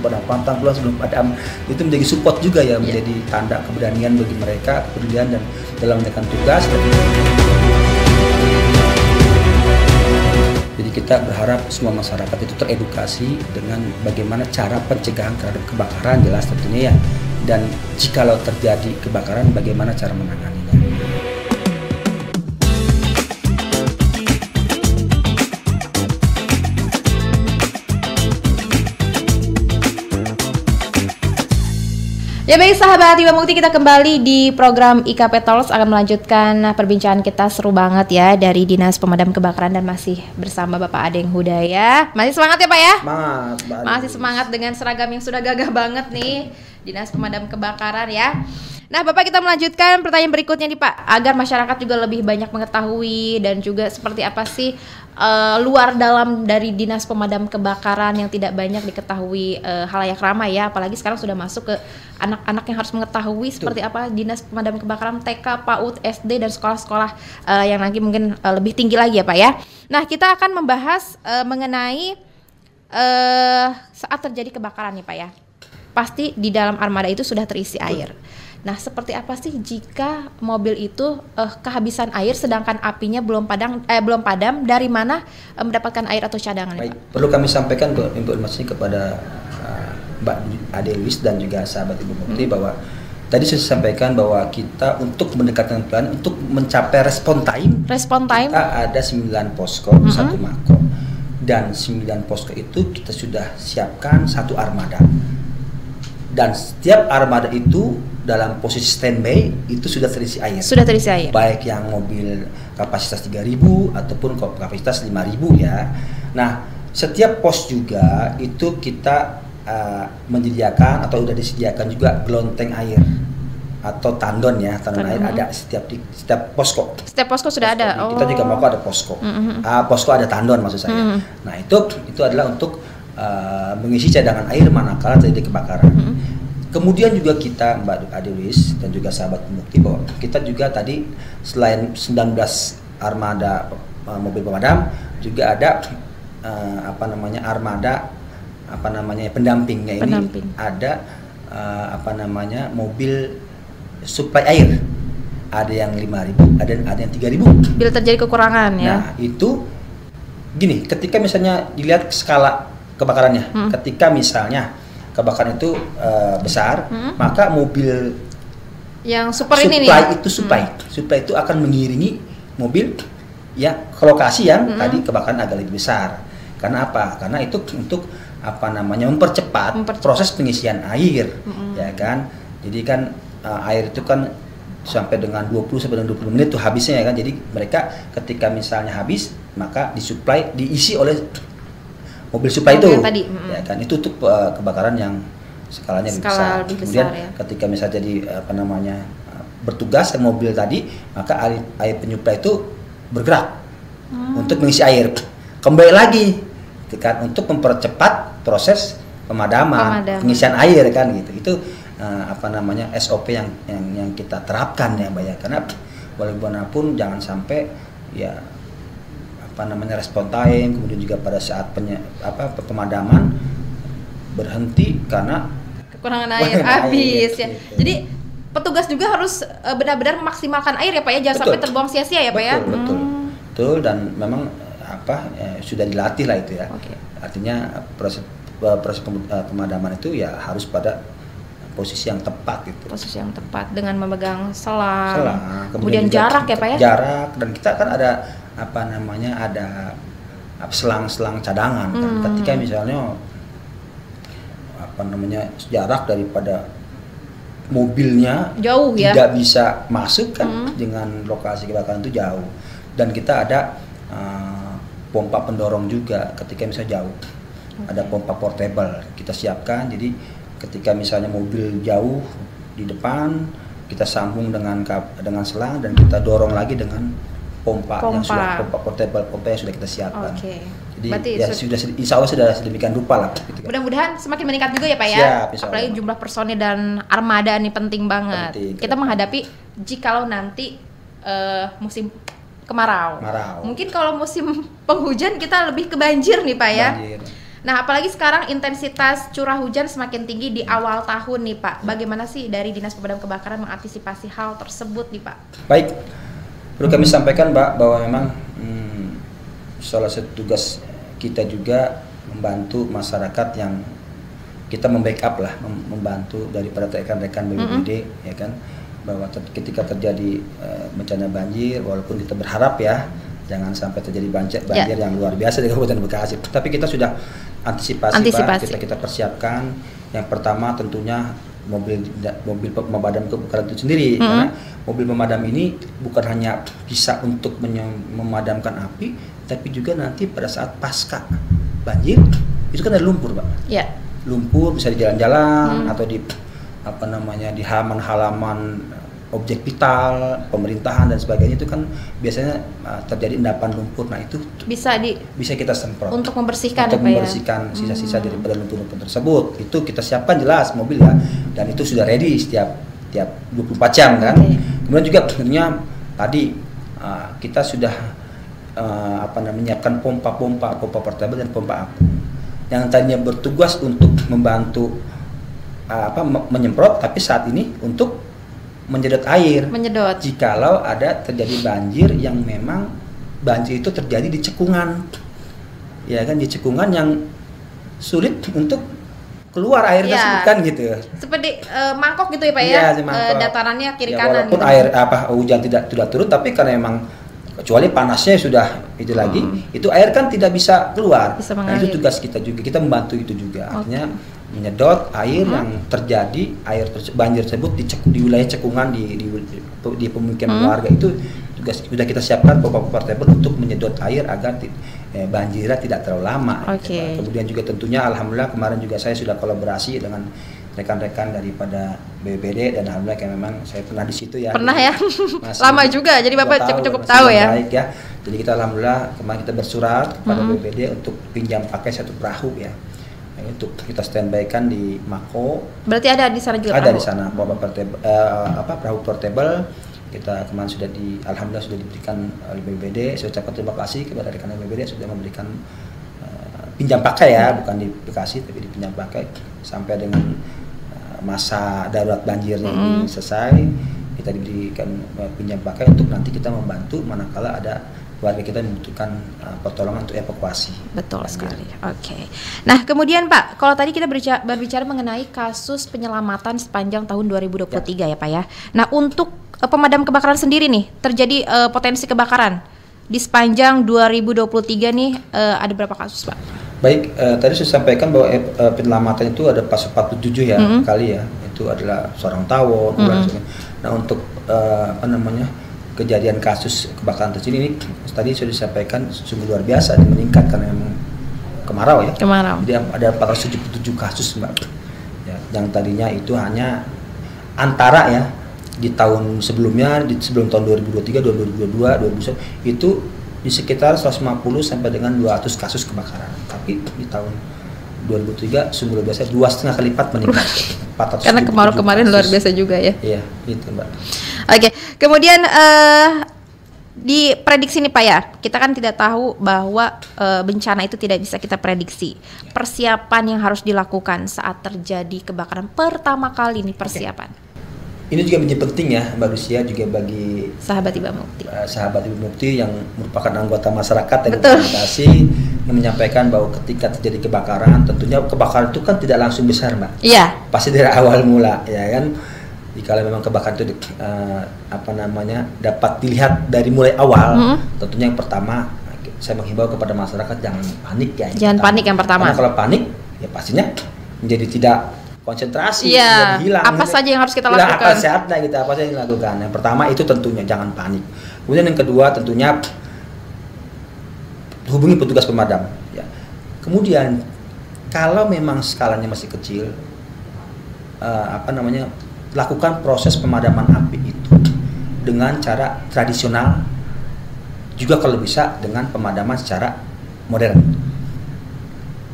belum pada pantang pulang sebelum padam. Itu menjadi support juga ya, menjadi tanda keberanian bagi mereka, kepedulian dan dalam menjalankan tugas. Jadi kita berharap semua masyarakat itu teredukasi dengan bagaimana cara pencegahan terhadap kebakaran, jelas tentunya ya. Dan jikalau terjadi kebakaran, bagaimana cara menanganinya. Ya baik sahabat Iba Mukti, kita kembali di program IKP Talks akan melanjutkan perbincangan kita seru banget ya dari Dinas Pemadam Kebakaran dan masih bersama Bapak Adeng Hudaya. Masih semangat ya Pak ya? Semangat, masih semangat dengan seragam yang sudah gagah banget nih Dinas Pemadam Kebakaran ya. Nah Bapak, kita melanjutkan pertanyaan berikutnya nih Pak, agar masyarakat juga lebih banyak mengetahui dan juga seperti apa sih luar dalam dari Dinas Pemadam Kebakaran yang tidak banyak diketahui halayak ramai ya, apalagi sekarang sudah masuk ke anak-anak yang harus mengetahui seperti apa Dinas Pemadam Kebakaran TK, PAUD, SD dan sekolah-sekolah yang nanti mungkin lebih tinggi lagi ya Pak ya. Nah kita akan membahas mengenai saat terjadi kebakaran nih Pak ya, pasti di dalam armada itu sudah terisi air. Nah, seperti apa sih jika mobil itu kehabisan air sedangkan apinya belum padam? Dari mana mendapatkan air atau cadangan? Baik, Perlu kami sampaikan informasi kepada Mbak Adelis dan juga sahabat Ibu Mukti bahwa tadi saya sampaikan bahwa kita untuk mendekatkan plan untuk mencapai respon time kita ada 9 posko, 1 mako, dan 9 posko itu kita sudah siapkan 1 armada. Dan setiap armada itu dalam posisi standby itu sudah terisi air. Sudah terisi air. Baik yang mobil kapasitas 3.000 ataupun kapasitas 5.000 ya. Nah, setiap pos juga itu kita menyediakan atau sudah disediakan juga gelonteng air atau tandon ya, tandon air ada setiap posko. Setiap posko sudah ada. Kita juga mau ada posko. Posko ada tandon maksud saya. Nah, itu adalah untuk mengisi cadangan air manakala terjadi kebakaran. Kemudian juga kita Mbak Adelis dan juga sahabat Mukti bahwa kita juga tadi selain 19 armada mobil pemadam juga ada armada pendampingnya ini ada mobil suplai air. Ada yang 5.000, ada yang 3.000. Bila terjadi kekurangan ya. Nah, itu gini, ketika misalnya dilihat skala kebakarannya, ketika misalnya kebakaran itu besar, maka mobil yang supply itu akan mengiringi mobil ya ke lokasi yang tadi kebakaran agak lebih besar. Karena apa? Karena itu untuk mempercepat proses pengisian air, ya kan. Jadi kan air itu kan sampai dengan 20 menit tuh habisnya ya kan. Jadi mereka ketika misalnya habis, maka diisi oleh mobil supply itu tadi, ya kan, itu untuk kebakaran yang skalanya lebih besar. Kemudian besar, ya. Ketika misalnya jadi bertugas mobil tadi, maka air penyuplai itu bergerak untuk mengisi air. Kembali lagi kan untuk mempercepat proses pemadaman. Pengisian air kan gitu. Itu SOP yang kita terapkan ya Mbak ya. Karena walaupun jangan sampai ya respon time, kemudian juga pada saat pemadaman berhenti karena kekurangan air habis ya. Gitu. Jadi petugas juga harus benar-benar memaksimalkan air ya Pak ya, jangan sampai terbuang sia-sia ya Pak ya. Betul, dan memang sudah dilatih lah itu ya. Artinya proses pemadaman itu ya harus pada posisi yang tepat gitu. Posisi yang tepat dengan memegang selang. Kemudian jarak ya Pak ya. Jarak, dan kita kan ada ada selang-selang cadangan kan. Ketika misalnya jarak daripada mobilnya jauh ya, tidak bisa masuk kan dengan lokasi kebakaran itu jauh, dan kita ada pompa pendorong juga ketika misalnya jauh. Ada pompa portable kita siapkan, jadi ketika misalnya mobil jauh di depan, kita sambung dengan selang dan kita dorong lagi dengan pompa yang sudah pompa yang sudah kita siapkan. Jadi ya insya Allah sudah sedemikian rupa lah. Gitu. Mudah-mudahan semakin meningkat juga ya Pak ya. Siap, apalagi jumlah personil dan armada ini penting banget. Kita menghadapi jikalau nanti musim kemarau. Mungkin kalau musim penghujan kita lebih ke banjir nih Pak ya. Nah, apalagi sekarang intensitas curah hujan semakin tinggi di awal tahun nih Pak. Bagaimana sih dari Dinas Pemadam Kebakaran mengantisipasi hal tersebut nih Pak? Baik, perlu kami sampaikan Mbak bahwa memang salah satu tugas kita juga membantu masyarakat yang kita membackup lah, membantu daripada rekan-rekan BPBD, ya kan, bahwa ketika terjadi bencana banjir, walaupun kita berharap ya jangan sampai terjadi banjir yang luar biasa di Kabupaten Bekasi, tapi kita sudah antisipasi. Pak, kita persiapkan. Yang pertama tentunya mobil pemadam kebakaran itu sendiri, karena mobil pemadam ini bukan hanya bisa untuk memadamkan api, tapi juga nanti pada saat pasca banjir itu kan ada lumpur, Pak. Ya. Lumpur bisa di jalan-jalan atau di di halaman-halaman objek vital, pemerintahan dan sebagainya, itu kan biasanya terjadi endapan lumpur. Nah, itu bisa kita semprot untuk membersihkan sisa-sisa daripada lumpur-lumpur tersebut. Itu kita siapkan jelas mobil ya, dan itu sudah ready tiap 24 jam kan. Kemudian juga tentunya tadi kita sudah menyiapkan pompa portable dan pompa apung yang tadinya bertugas untuk membantu menyemprot, tapi saat ini untuk menyedot air. Jikalau ada terjadi banjir yang memang banjir itu terjadi di cekungan, ya kan, di cekungan yang sulit untuk keluar air tersebut kan gitu. Seperti mangkok gitu ya Pak ya, datarannya kiri kanan. Walaupun gitu. Air hujan tidak turun, tapi karena memang kecuali panasnya sudah itu lagi, itu air kan tidak bisa keluar. Nah, itu tugas kita juga, kita membantu itu juga. Artinya menyedot air yang terjadi, banjir tersebut di wilayah cekungan di pemukiman warga, itu tugas sudah kita siapkan pompa portable untuk menyedot air agar banjirnya tidak terlalu lama. Gitu. Kemudian juga tentunya alhamdulillah kemarin juga saya sudah kolaborasi dengan rekan-rekan daripada BPBD, dan alhamdulillah kayak memang saya pernah di situ ya. Pernah ya. Lama juga, jadi Bapak cukup tahu ya. Baik ya. Jadi kita alhamdulillah kemarin kita bersurat kepada BPBD untuk pinjam pakai satu perahu ya. Untuk kita standby kan di Mako. Berarti ada di sana juga? Ada di sana perahu portable. Kita kemarin alhamdulillah sudah diberikan oleh BPBD. Saya ucapkan terima kasih kepada rekan BPBD sudah memberikan pinjam pakai ya, bukan di Bekasi tapi dipinjam pakai sampai dengan masa darurat banjirnya ini selesai. Kita diberikan pinjam pakai untuk nanti kita membantu manakala ada warga kita membutuhkan pertolongan untuk evakuasi. Betul sekali. Oke. Nah, kemudian Pak, kalau tadi kita berbicara mengenai kasus penyelamatan sepanjang tahun 2023 ya Pak ya. Nah, untuk pemadam kebakaran sendiri nih, terjadi potensi kebakaran di sepanjang 2023 nih, ada berapa kasus Pak? Baik, tadi saya sampaikan bahwa penyelamatan itu ada pas 47 ya kali ya. Itu adalah seorang tawon. Nah, untuk kejadian kasus kebakaran terjadi ini tadi sudah disampaikan sungguh luar biasa, meningkat karena memang kemarau ya. Jadi ada 477 kasus Mbak. Ya, yang tadinya itu hanya antara ya di tahun sebelumnya, sebelum tahun 2023, 2022, 2021 itu di sekitar 150 sampai dengan 200 kasus kebakaran. Tapi di tahun 2003 sungguh luar biasa, 2,5 kali lipat meningkat. Karena kemarau kemarin luar biasa juga ya. Iya, itu Mbak. Oke, kemudian di prediksi nih Pak ya, kita kan tidak tahu bahwa bencana itu tidak bisa kita prediksi. Persiapan yang harus dilakukan saat terjadi kebakaran pertama kali nih persiapan. Ini juga menjadi penting ya Mbak Lucia, juga bagi sahabat Ibu Mukti. Sahabat Ibu Mukti yang merupakan anggota masyarakat dari Bekasi, yang menyampaikan bahwa ketika terjadi kebakaran, tentunya kebakaran itu kan tidak langsung besar Mbak. Iya. Pasti dari awal mula ya kan. Jika memang kebakaran itu dapat dilihat dari mulai awal, tentunya yang pertama saya menghimbau kepada masyarakat jangan panik ya. Jangan panik yang pertama. Karena kalau panik ya pastinya menjadi tidak konsentrasi, hilang. Apa saja yang harus kita lakukan? Apa saja yang dilakukan. Yang pertama itu tentunya jangan panik. Kemudian yang kedua tentunya hubungi petugas pemadam. Ya. Kemudian kalau memang skalanya masih kecil, lakukan proses pemadaman api itu dengan cara tradisional, juga kalau bisa dengan pemadaman secara modern.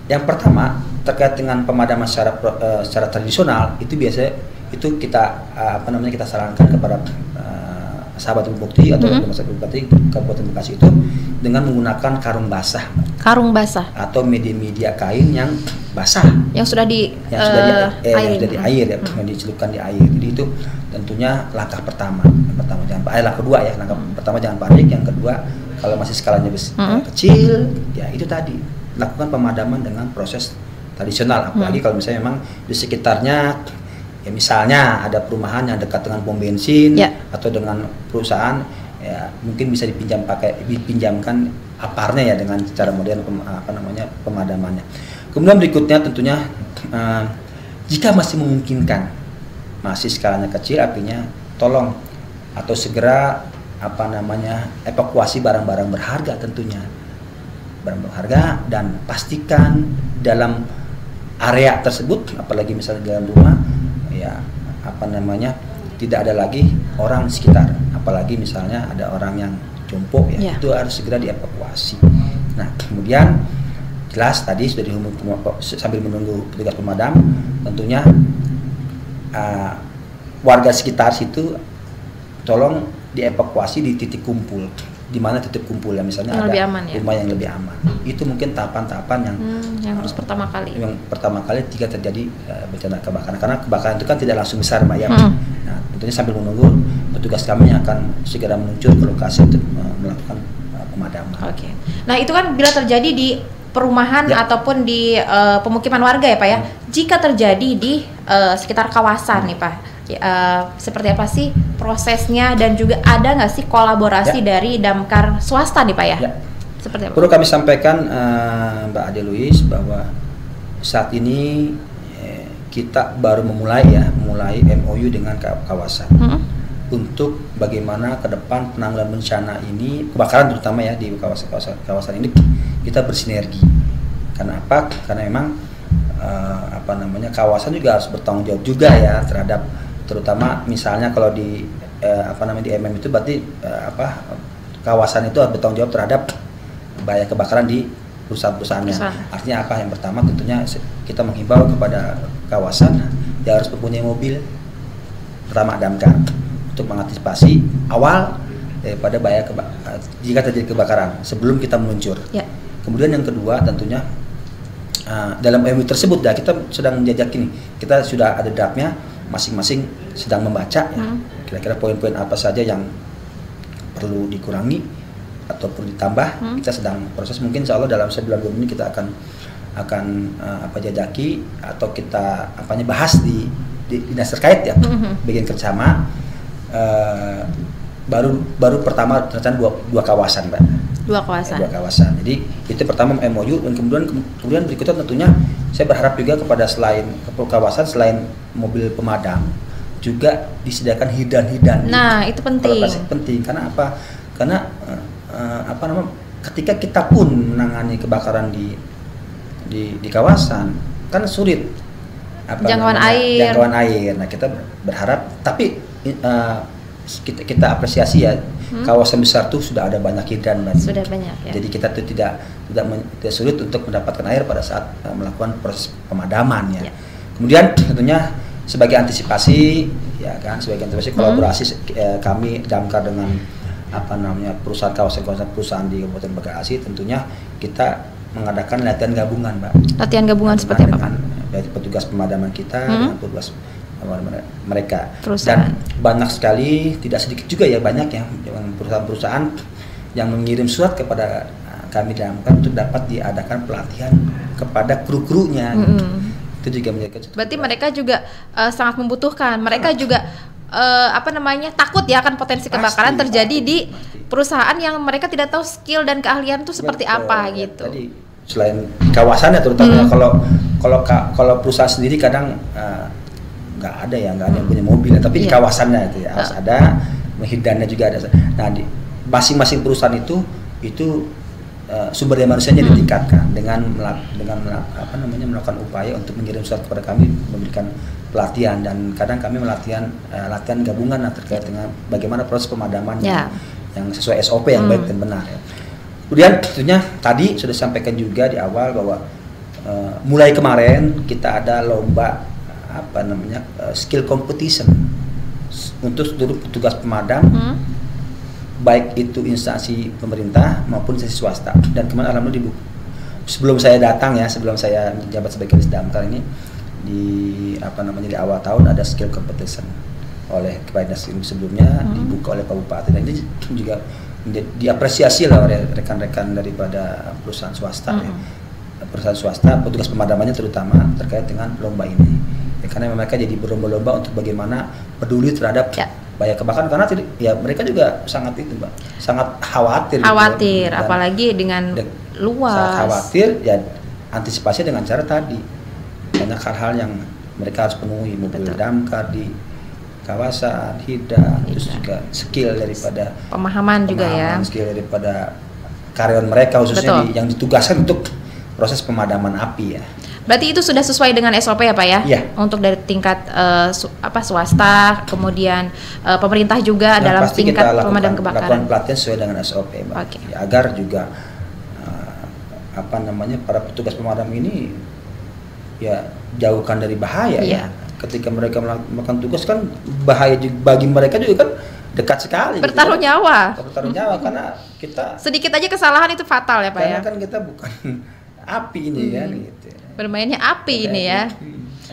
Yang pertama terkait dengan pemadaman secara tradisional itu biasanya itu kita kita sarankan kepada sahabat Ibu Mukti atau masyarakat Bupati Kabupaten Bekasi itu dengan menggunakan karung basah. Karung basah atau media kain yang basah. Yang sudah di air ya, yang dicelupkan di air. Jadi itu tentunya langkah pertama. Yang pertama jangan langkah kedua ya. Langkah pertama jangan panik, yang kedua kalau masih skalanya kecil, ya itu tadi lakukan pemadaman dengan proses tradisional. Apalagi kalau misalnya memang di sekitarnya ya misalnya ada perumahan yang dekat dengan pom bensin atau dengan perusahaan, ya mungkin bisa dipinjamkan aparnya ya dengan cara modern pemadamannya. Kemudian berikutnya tentunya jika masih memungkinkan, masih skalanya kecil apinya, tolong atau segera evakuasi barang-barang berharga tentunya. Barang berharga, dan pastikan dalam area tersebut, apalagi misalnya di dalam rumah, ya tidak ada lagi orang di sekitar, apalagi misalnya ada orang yang jompo ya, itu harus segera dievakuasi. Nah, kemudian jelas tadi sudah sambil menunggu petugas pemadam, tentunya warga sekitar situ tolong dievakuasi di titik kumpul. Di mana titik kumpul ya, misalnya yang ada aman, rumah yang lebih aman. Itu mungkin tahapan-tahapan yang harus pertama kali. Yang pertama kali jika terjadi bencana kebakaran, karena kebakaran itu kan tidak langsung besar, Mbak ya. Nah, tentunya sambil menunggu petugas kami yang akan segera meluncur ke lokasi untuk melakukan pemadaman. Oke. Nah, itu kan bila terjadi di perumahan ataupun di pemukiman warga ya, Pak ya. Jika terjadi di sekitar kawasan nih, Pak, seperti apa sih prosesnya, dan juga ada nggak sih kolaborasi dari damkar swasta nih, Pak ya? Seperti apa? Perlu kami sampaikan, Mbak Ade Luis, bahwa saat ini kita baru memulai MOU dengan kawasan untuk bagaimana ke depan penanggulangan bencana ini, kebakaran terutama ya di kawasan ini kita bersinergi. Karena apa? Karena memang kawasan juga harus bertanggung jawab juga ya terhadap, terutama misalnya kalau di di MM itu berarti kawasan itu harus bertanggung jawab terhadap bahaya kebakaran di perusahaan-perusahaannya. Artinya apa? Yang pertama tentunya kita menghimbau kepada kawasan yang harus mempunyai mobil pertama damkar untuk mengantisipasi awal daripada bahaya jika terjadi kebakaran sebelum kita meluncur. Kemudian yang kedua tentunya dalam MOU tersebut kita sedang menjajaki nih, kita sudah ada draftnya, masing-masing sedang membaca ya, kira-kira poin-poin apa saja yang perlu dikurangi atau perlu ditambah. Kita sedang proses, mungkin insya Allah dalam sebulan ini kita akan jajaki atau kita bahas di dinas terkait ya, bagian kerjasama. Baru pertama ternyata dua kawasan, Mbak. Dua kawasan. Jadi itu pertama MOU, dan kemudian berikutnya tentunya saya berharap juga kepada selain kawasan, selain mobil pemadam juga disediakan hidan-hidan. Nah, itu penting. Penting karena apa? Karena ketika kita pun menangani kebakaran di kawasan kan sulit jangkauan air. Nah, kita berharap, tapi kita apresiasi ya, kawasan besar tuh sudah ada banyak hidan, sudah banyak ya. Jadi kita tuh tidak sulit untuk mendapatkan air pada saat melakukan proses pemadaman ya. Kemudian tentunya sebagai antisipasi kolaborasi kami damkar dengan kawasan-kawasan perusahaan di Kabupaten Bekasi, tentunya kita mengadakan latihan gabungan, Mbak. Latihan gabungan seperti apa, Pak? Dari petugas pemadaman kita dengan petugas mereka. Dan banyak sekali, tidak sedikit juga ya, banyak ya perusahaan-perusahaan yang mengirim surat kepada kami damkar untuk dapat diadakan pelatihan kepada kru-krunya. Itu juga menjadi. Berarti mereka juga sangat membutuhkan. Mereka juga takut ya akan potensi kebakaran terjadi di perusahaan yang mereka tidak tahu skill dan keahlian itu seperti apa gitu. Tadi selain kawasannya terutama kalau perusahaan sendiri kadang nggak ada yang punya mobil, tapi di kawasannya itu ya harus ada, hidannya juga ada. Nah, di masing-masing perusahaan itu sumber daya manusianya ditingkatkan dengan melakukan upaya untuk mengirim surat kepada kami, memberikan pelatihan, dan kadang kami latihan gabungan terkait dengan bagaimana proses pemadaman yang sesuai SOP yang baik dan benar ya. Kemudian tentunya tadi sudah disampaikan juga di awal bahwa mulai kemarin kita ada lomba skill competition untuk seluruh petugas pemadam baik itu instansi pemerintah maupun instansi swasta. Dan kemarin alhamdulillah sebelum saya datang ya, sebelum saya menjabat sebagai Kadis Damkar ini di di awal tahun ada skill competition oleh Kepala Dinas sebelumnya dibuka oleh Pak Bupati, dan ini juga diapresiasi lah oleh rekan-rekan daripada perusahaan swasta ya. Perusahaan swasta, petugas pemadamannya terutama terkait dengan lomba ini ya, karena mereka jadi berlomba-lomba untuk bagaimana peduli terhadap bahaya kebakaran, karena ya mereka juga sangat itu Mbak, sangat khawatir gitu, apalagi dengan luas, sangat khawatir ya. Antisipasi dengan cara tadi banyak hal-hal yang mereka harus penuhi, mobil damkar di kawasan, hidang, terus juga skill daripada pemahaman juga ya, skill daripada karyawan mereka khususnya yang ditugaskan untuk proses pemadaman api ya. Berarti itu sudah sesuai dengan SOP ya Pak ya? Iya. Untuk dari tingkat swasta, kemudian pemerintah juga dalam tingkat pemadam kebakaran. Lakukan pelatihan sesuai dengan SOP Mbak. Okay. Ya, agar juga para petugas pemadam ini ya jauhkan dari bahaya ya. Ketika mereka melakukan tugas kan bahaya bagi mereka juga kan dekat sekali. Bertaruh gitu, nyawa. Bertaruh nyawa karena kita sedikit aja kesalahan itu fatal ya Pak ya. Karena kan kita bukan api ini kan gitu. Bermainnya api ini ya.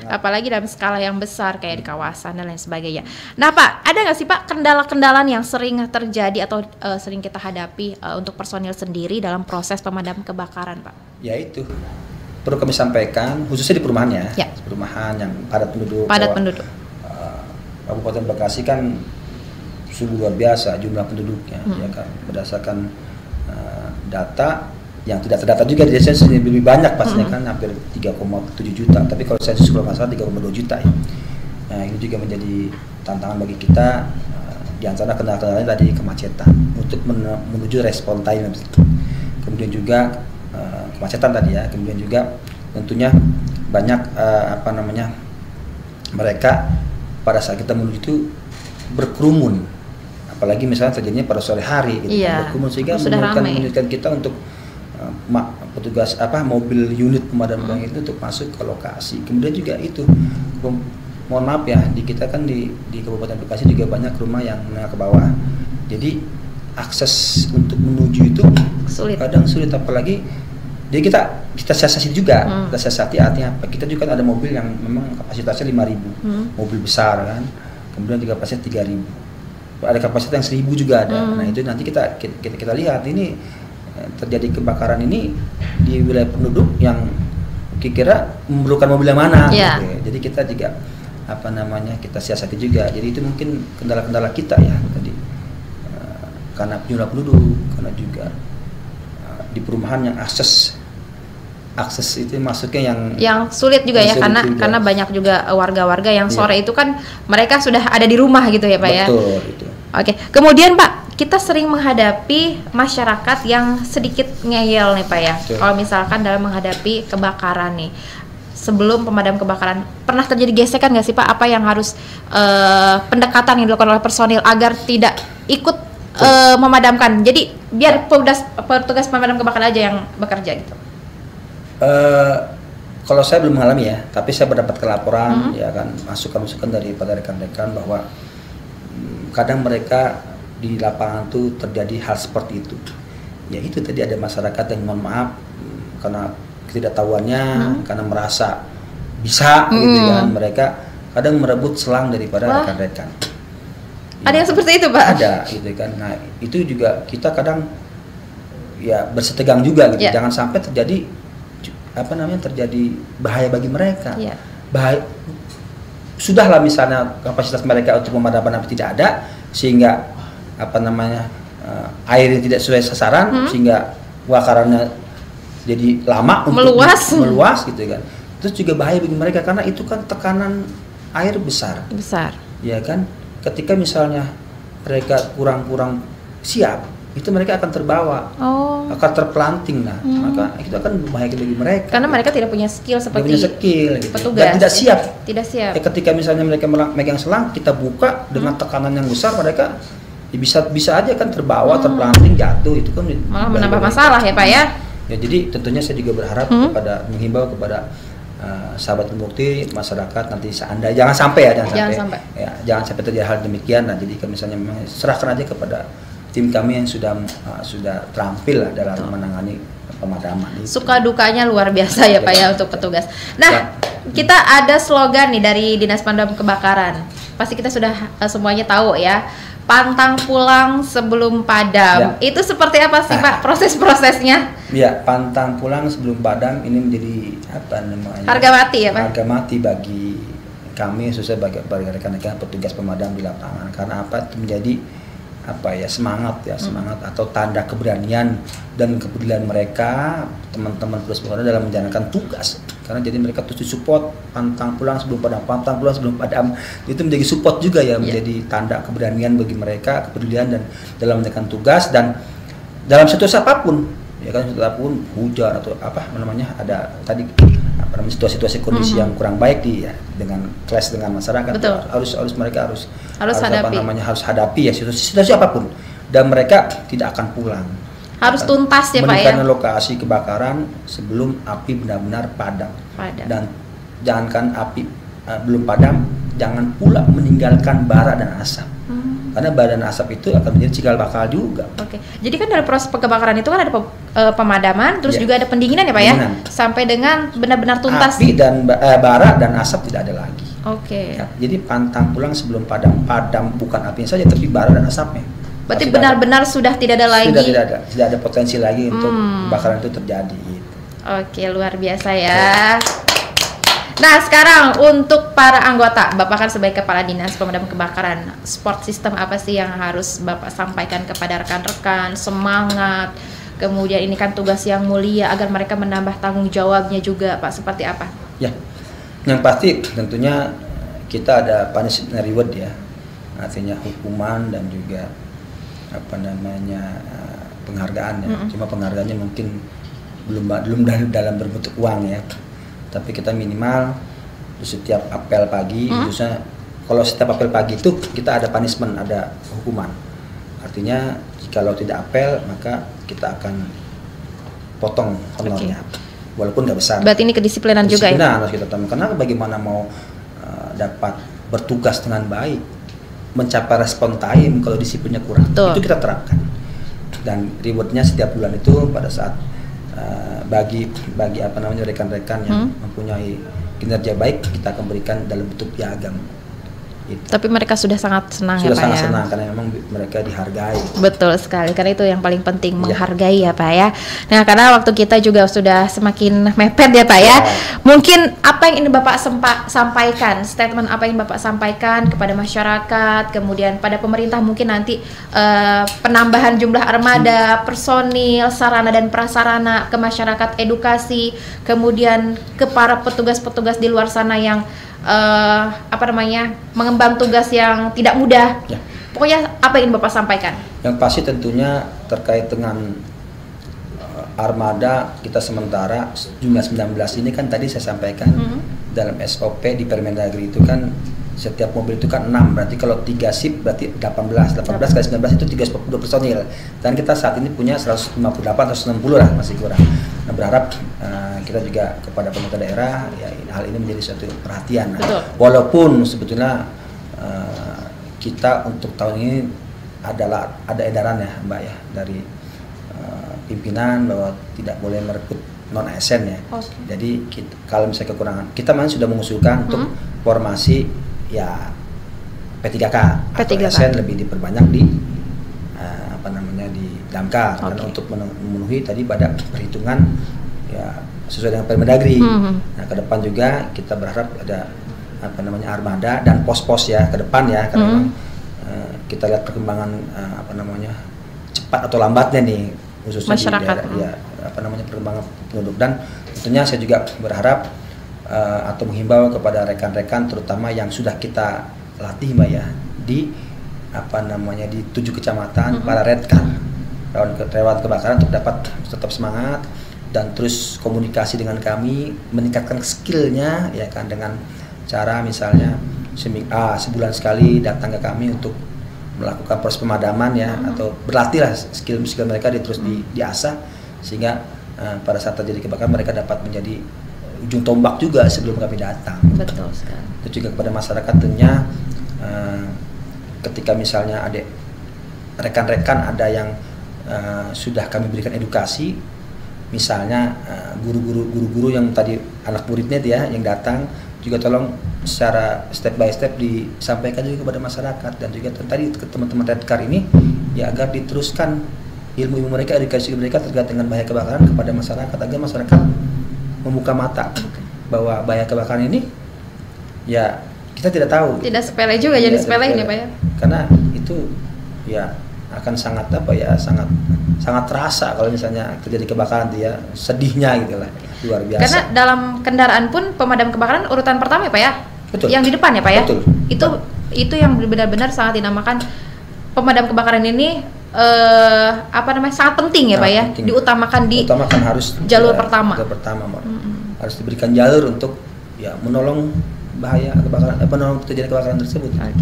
Apalagi dalam skala yang besar kayak di kawasan dan lain sebagainya. Nah Pak, ada nggak sih Pak kendala-kendala yang sering terjadi atau sering kita hadapi untuk personil sendiri dalam proses pemadam kebakaran Pak? Ya itu perlu kami sampaikan, khususnya di perumahan ya. Perumahan yang padat penduduk. Kabupaten Bekasi kan sungguh luar biasa jumlah penduduknya, ya kan. Berdasarkan data yang tidak terdata juga di desa lebih banyak pastinya kan, hampir 3,7 juta. Tapi kalau sensus kalau nggak salah 3,2 juta ya. Nah ini juga menjadi tantangan bagi kita. Di antara kendala-kendalanya tadi kemacetan untuk menuju respon time. Kemudian juga kemacetan tadi ya, kemudian juga tentunya banyak mereka pada saat kita menuju itu berkerumun, apalagi misalnya terjadinya pada sore hari gitu, berkerumun sehingga menyulitkan kita untuk petugas mobil unit pemadam kebakaran itu untuk masuk ke lokasi. Kemudian juga itu mohon maaf ya, di kita kan di Kabupaten Bekasi juga banyak rumah yang menengah ke bawah, jadi akses untuk menuju itu kadang sulit, apalagi jadi kita siasati juga, kita siasati artinya apa? Kita juga kan ada mobil yang memang kapasitasnya 5.000, mobil besar kan, kemudian juga kapasitasnya 3.000, ada kapasitas yang 1.000 juga ada. Nah itu nanti kita lihat ini terjadi kebakaran ini di wilayah penduduk yang kira-kira memerlukan mobil yang mana. Gitu. Jadi kita juga kita siasati juga. Jadi itu mungkin kendala-kendala kita ya tadi. Karena jumlah penduduk, karena juga di perumahan yang akses itu masuknya yang sulit juga ya, karena banyak juga warga-warga yang sore itu kan mereka sudah ada di rumah gitu ya Pak. Betul, itu. Oke, kemudian Pak, kita sering menghadapi masyarakat yang sedikit ngeyel nih Pak ya. Kalau misalkan dalam menghadapi kebakaran nih, sebelum pemadam kebakaran pernah terjadi gesekan nggak sih Pak? Apa yang harus pendekatan yang dilakukan oleh personil agar tidak ikut memadamkan? Jadi biar petugas pemadam kebakaran aja yang bekerja gitu. Kalau saya belum mengalami ya, tapi saya mendapatkan laporan ya kan, masukan daripada rekan-rekan bahwa kadang mereka di lapangan tuh terjadi hal seperti itu. Ya itu tadi ada masyarakat yang mohon maaf karena ketidaktahuannya, karena merasa bisa gitu kan, mereka kadang merebut selang daripada rekan-rekan. Ada yang seperti itu Pak? Ada gitu kan. Nah itu juga kita kadang ya bersetegang juga gitu, jangan sampai terjadi terjadi bahaya bagi mereka. Bahaya sudahlah misalnya kapasitas mereka untuk memadamkan api tidak ada, sehingga air yang tidak sesuai sasaran, sehingga kebakarannya jadi lama untuk meluas gitu kan. Terus juga bahaya bagi mereka karena itu kan tekanan air besar. Ya kan, ketika misalnya mereka kurang siap, itu mereka akan terbawa, akan terpelanting maka itu akan membahayakan bagi mereka. Karena mereka tidak punya skill seperti gitu. petugas. Dan tidak siap. Ketika misalnya mereka megang selang, kita buka dengan tekanan yang besar, mereka bisa aja kan terbawa, terpelanting, jatuh, itu kan malah menambah masalah ya Pak ya. Ya jadi tentunya saya juga berharap menghimbau kepada sahabat pembukti, masyarakat nanti jangan sampai terjadi hal demikian. Nah jadi misalnya memang serahkan aja kepada tim kami yang sudah terampil lah dalam menangani pemadaman itu. Suka dukanya luar biasa ya Pak ya untuk petugas. Nah, kita ada slogan nih dari Dinas Pemadam Kebakaran. Pasti kita sudah semuanya tahu ya. Pantang pulang sebelum padam. Ya. Itu seperti apa sih Pak proses-prosesnya? Ya, pantang pulang sebelum padam ini menjadi apa namanya? Harga mati ya Pak? Harga mati bagi kami, khususnya bagi rekan-rekan petugas pemadam di lapangan. Karena apa? Itu menjadi apa ya, semangat atau tanda keberanian dan kepedulian mereka, teman-teman petugas pemadam dalam menjalankan tugas. Karena jadi mereka terus support, pantang pulang sebelum padam, itu menjadi support juga ya, menjadi tanda keberanian bagi mereka, kepedulian dan dalam menjalankan tugas. Dan dalam situasi apapun ya kan, apapun hujan atau apa namanya, ada tadi situasi kondisi yang kurang baik dengan clash dengan masyarakat, harus mereka harus hadapi. Harus hadapi ya situasi apapun, dan mereka tidak akan pulang. Harus tuntas ya Pak ya. Meninggalkan lokasi kebakaran sebelum api benar-benar padam. Dan jangankan api belum padam, jangan pula meninggalkan bara dan asap. Karena bara dan asap itu akan menjadi cikal bakal juga. Oke. Jadi kan dari proses kebakaran itu kan ada pemadaman, terus juga ada pendinginan ya Pak ya, sampai dengan benar-benar tuntas. Api dan bara dan asap tidak ada lagi. Oke. Ya, jadi pantang pulang sebelum padam. Padam bukan apinya saja, tapi bara dan asapnya. Berarti benar-benar sudah tidak ada lagi. Tidak ada potensi lagi untuk kebakaran itu terjadi. Gitu. Oke, luar biasa ya. Nah, sekarang untuk para anggota, Bapak kan sebagai Kepala Dinas Pemadam Kebakaran, support system apa sih yang harus Bapak sampaikan kepada rekan-rekan, semangat, kemudian ini kan tugas yang mulia agar mereka menambah tanggung jawabnya juga, Pak, seperti apa? Ya, yang pasti tentunya kita ada punishment and reward ya, artinya hukuman dan juga apa namanya penghargaan ya. Cuma penghargaannya mungkin belum dalam berbentuk uang ya. Tapi kita minimal setiap apel pagi, khususnya kalau setiap apel pagi itu kita ada punishment, ada hukuman. Artinya jikalau tidak apel maka kita akan potong honornya, walaupun nggak besar. Berarti ini kedisiplinan juga ya? Harus kita tambah, karena bagaimana mau dapat bertugas dengan baik, mencapai respon time kalau disiplinnya kurang. Itu kita terapkan. Dan rewardnya setiap bulan itu pada saat bagi apa namanya rekan-rekan yang mempunyai kinerja baik, kita akan berikan dalam bentuk piagam. Gitu. Tapi mereka sudah sangat senang ya Pak ya? Sudah sangat senang karena memang mereka dihargai. Betul sekali, karena itu yang paling penting, menghargai ya Pak ya. Nah, karena waktu kita juga sudah semakin mepet ya Pak ya. Mungkin apa yang ingin Bapak sampaikan, statement apa yang Bapak sampaikan kepada masyarakat, kemudian pada pemerintah mungkin nanti penambahan jumlah armada, personil, sarana dan prasarana ke masyarakat, edukasi, kemudian ke para petugas-petugas di luar sana yang mengemban tugas yang tidak mudah. Pokoknya apa yang Bapak sampaikan? Yang pasti tentunya terkait dengan armada kita sementara jumlah 19 ini kan tadi saya sampaikan dalam SOP di Permendagri itu kan setiap mobil itu kan 6, berarti kalau 3 shift berarti 18 kali 19 itu 32 personil, dan kita saat ini punya 158 atau 160 lah, masih kurang. Nah, berharap kita juga kepada pemerintah daerah ya, hal ini menjadi suatu perhatian. Walaupun sebetulnya kita untuk tahun ini ada edaran ya Mbak ya dari pimpinan bahwa tidak boleh merekrut non ASN ya. Jadi kalau misalnya kekurangan, kita memang sudah mengusulkan untuk formasi ya P3K atau ASN lebih diperbanyak di di Damkar, karena untuk memenuhi tadi pada perhitungan ya sesuai dengan Permendagri. Nah, ke depan juga kita berharap ada armada dan pos-pos ya ke depan ya, karena memang kita lihat perkembangan cepat atau lambatnya nih khususnya masyarakat di daerah, perkembangan penduduk. Dan tentunya saya juga berharap atau menghimbau kepada rekan-rekan terutama yang sudah kita latih Mbak ya di di 7 kecamatan, para redcar relawan kebakaran, untuk dapat tetap semangat dan terus komunikasi dengan kami, meningkatkan skillnya ya kan, dengan cara misalnya sebulan sekali datang ke kami untuk melakukan proses pemadaman ya, atau berlatih lah skill mereka terus diasah, sehingga pada saat terjadi kebakaran mereka dapat menjadi ujung tombak juga sebelum kami datang. Betul sekali. Itu juga kepada masyarakat tentunya ketika misalnya rekan-rekan ada yang sudah kami berikan edukasi, misalnya guru-guru yang tadi anak muridnya dia yang datang juga tolong secara step by step disampaikan juga kepada masyarakat, dan juga tadi ke teman-teman Redcar ini ya agar diteruskan ilmu mereka, edukasi mereka terkait dengan bahaya kebakaran kepada masyarakat, agar masyarakat membuka mata bahwa bahaya kebakaran ini ya kita tidak tahu. Tidak sepele juga, jadi sepele ini Pak ya. Karena itu ya akan sangat sangat terasa kalau misalnya terjadi kebakaran, dia sedihnya gitu lah, luar biasa. Karena dalam kendaraan pun pemadam kebakaran urutan pertama ya Pak ya. Betul. Yang di depan ya Pak ya. Betul. Itu yang benar-benar sangat dinamakan pemadam kebakaran ini sangat penting ya Pak ya. Penting. Diutamakan harus jalur pertama. Harus diberikan jalur untuk ya menolong bahaya kebakaran, menolong terjadi kebakaran tersebut. Okay.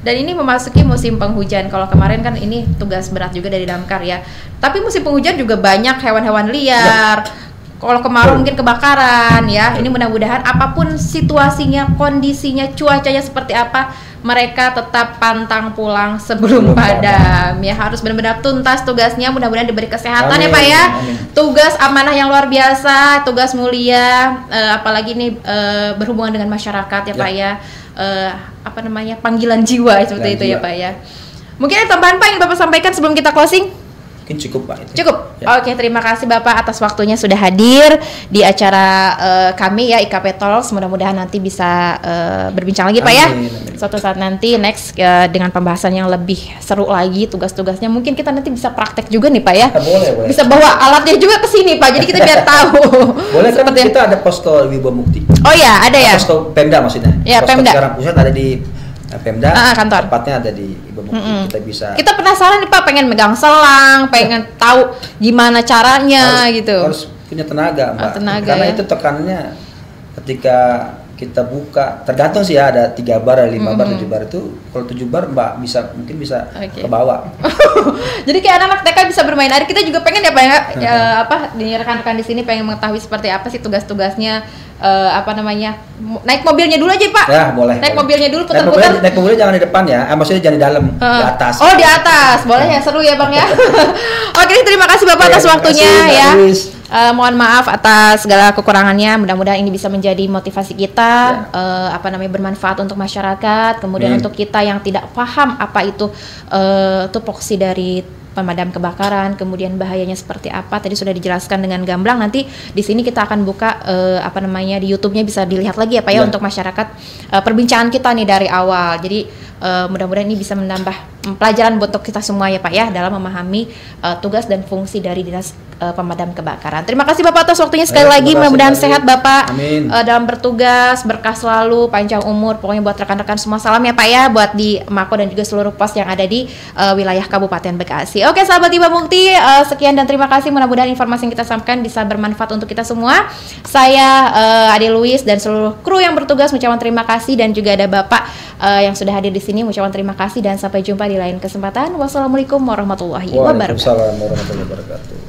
Dan ini memasuki musim penghujan. Kalau kemarin kan ini tugas berat juga dari Damkar ya. Tapi musim penghujan juga banyak hewan-hewan liar. Ya. Kalau kemarau mungkin kebakaran ya. Ini mudah-mudahan apapun situasinya, kondisinya, cuacanya seperti apa, mereka tetap pantang pulang sebelum padam. Ya harus benar-benar tuntas tugasnya. Mudah-mudahan diberi kesehatan. Amin, ya Pak ya. Amin. Tugas amanah yang luar biasa, tugas mulia, apalagi ini berhubungan dengan masyarakat ya Pak ya. Panggilan jiwa seperti itu ya Pak ya. Mungkin ada tambahan Pak yang Bapak sampaikan sebelum kita closing? Mungkin cukup Pak. Cukup. Ya. Oke, terima kasih Bapak atas waktunya sudah hadir di acara kami ya IKP Talks. Mudah-mudahan nanti bisa berbincang lagi Pak ya. Suatu saat nanti next dengan pembahasan yang lebih seru lagi, tugas-tugasnya mungkin kita nanti bisa praktek juga nih Pak ya. Boleh. Bisa bawa alatnya juga ke sini Pak. Jadi kita biar tahu. Boleh kan kita ada posko Wibawa Mukti. Oh ya, ada ya. Posko Pemda maksudnya. Ya, posko Pemda. Sekarang pusat ada di Pemda, kantor. Tempatnya ada di Wibawa Mukti. Kita penasaran nih Pak, pengen megang selang, pengen tahu gimana caranya harus punya tenaga Mbak. Karena itu tekanannya ketika kita buka, tergantung sih ya, ada 3 bar, 5 bar, 7 bar itu. Kalau 7 bar Mbak mungkin bisa ke bawah. Jadi kayak anak-anak TK bisa bermain air. Kita juga pengen ya Pak di rekan-rekan di sini pengen mengetahui seperti apa sih tugas-tugasnya, naik mobilnya dulu aja Pak. Ya boleh. Naik mobilnya dulu putar-putar. Naik mobilnya jangan di depan ya, maksudnya jangan di dalam, di atas. Oh di atas, boleh ya, seru ya Bang ya. Oke, terima kasih Bapak atas waktunya ya. Mohon maaf atas segala kekurangannya. Mudah-mudahan ini bisa menjadi motivasi kita, bermanfaat untuk masyarakat. Kemudian untuk kita yang tidak paham apa itu tupoksi dari pemadam kebakaran, kemudian bahayanya seperti apa, tadi sudah dijelaskan dengan gamblang. Nanti di sini kita akan buka di YouTube-nya bisa dilihat lagi ya Pak ya, untuk masyarakat perbincangan kita nih dari awal. Jadi mudah-mudahan ini bisa menambah pelajaran untuk kita semua ya Pak ya, dalam memahami tugas dan fungsi dari Dinas Pemadam Kebakaran. Terima kasih Bapak atas waktunya sekali lagi. Mudah-mudahan sehat Bapak dalam bertugas, berkah selalu, panjang umur. Pokoknya buat rekan-rekan semua salam ya Pak ya, buat di Mako dan juga seluruh pos yang ada di wilayah Kabupaten Bekasi. Oke sahabat Wibawa Mukti, sekian dan terima kasih. Mudah-mudahan informasi yang kita sampaikan bisa bermanfaat untuk kita semua. Saya Ade Luis dan seluruh kru yang bertugas mengucapkan terima kasih, dan juga ada Bapak yang sudah hadir di sini mengucapkan terima kasih, dan sampai jumpa di lain kesempatan. Wassalamualaikum warahmatullahi wabarakatuh. Waalaikumsalam warahmatullahi wabarakatuh.